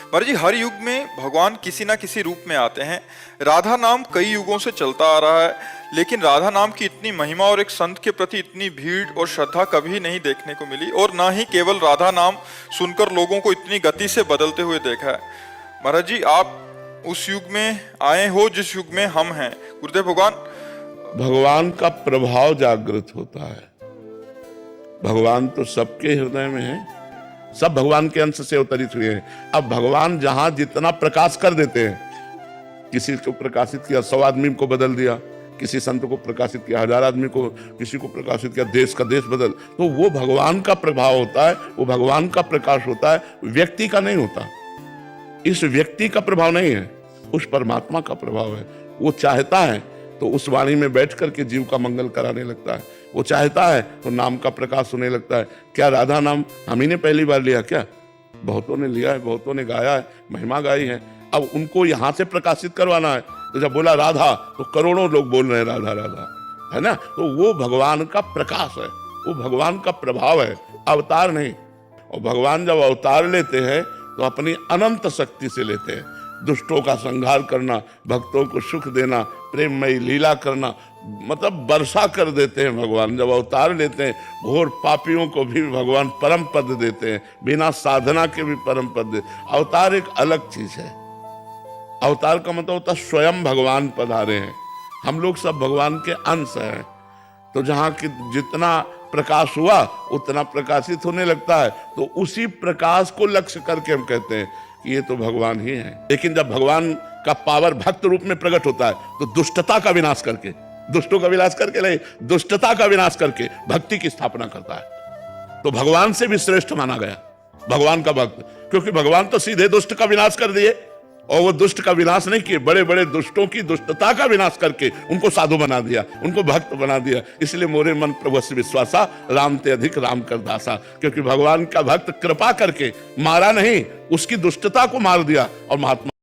महाराज जी, हर युग में भगवान किसी ना किसी रूप में आते हैं। राधा नाम कई युगों से चलता आ रहा है, लेकिन राधा नाम की इतनी महिमा और एक संत के प्रति इतनी भीड़ और श्रद्धा कभी नहीं देखने को मिली, और ना ही केवल राधा नाम सुनकर लोगों को इतनी गति से बदलते हुए देखा है। महाराज जी, आप उस युग में आए हो जिस युग में हम हैं। गुरुदेव भगवान, भगवान का प्रभाव जागृत होता है। भगवान तो सबके हृदय में है, सब भगवान के अंश से अवतरित हुए हैं। अब भगवान जहां जितना प्रकाश कर देते हैं, किसी को प्रकाशित किया 100 आदमी को बदल दिया, किसी संत को प्रकाशित किया 1000 आदमी को, किसी को प्रकाशित किया देश का देश बदल, तो वो भगवान का प्रभाव होता है, वो भगवान का प्रकाश होता है, व्यक्ति का नहीं होता। इस व्यक्ति का प्रभाव नहीं है, उस परमात्मा का प्रभाव है। वो चाहता है तो उस वाणी में बैठ करके जीव का मंगल कराने लगता है, वो चाहता है तो नाम का प्रकाश होने लगता है। क्या राधा नाम हम ही ने पहली बार लिया? क्या बहुतों ने लिया है, बहुतों ने गाया है, महिमा गाई है। अब उनको यहां से प्रकाशित करवाना है, तो जब बोला राधा तो करोड़ों लोग बोल रहे हैं राधा राधा, है ना। तो वो भगवान का प्रकाश है, वो भगवान का प्रभाव है, अवतार नहीं। और भगवान जब अवतार लेते हैं तो अपनी अनंत शक्ति से लेते हैं। दुष्टों का संहार करना, भक्तों को सुख देना, प्रेममयी लीला करना, मतलब वर्षा कर देते हैं भगवान। जब अवतार लेते हैं, घोर पापियों को भी भगवान परम पद देते हैं, बिना साधना के भी परम पद देते। अवतार एक अलग चीज है। अवतार का मतलब होता है स्वयं भगवान पधारे हैं। हम लोग सब भगवान के अंश हैं, तो जहाँ की जितना प्रकाश हुआ उतना प्रकाशित होने लगता है, तो उसी प्रकाश को लक्ष्य करके हम कहते हैं कि ये तो भगवान ही है। लेकिन जब भगवान का पावर भक्त रूप में प्रकट होता है, तो दुष्टता का विनाश करके, दुष्टों का विनाश करके नहीं, दुष्टता का विनाश करके भक्ति की स्थापना करता है। तो भगवान से भी श्रेष्ठ माना गया भगवान का भक्त, क्योंकि भगवान तो सीधे दुष्ट का विनाश कर दिए, और वो दुष्ट का विनाश नहीं किए, बड़े बड़े दुष्टों की दुष्टता का विनाश करके उनको साधु बना दिया, उनको भक्त बना दिया। इसलिए मोरे मन प्रभु से विश्वासा, राम ते अधिक राम कर दासा। क्योंकि भगवान का भक्त कृपा करके मारा नहीं, उसकी दुष्टता को मार दिया और महात्मा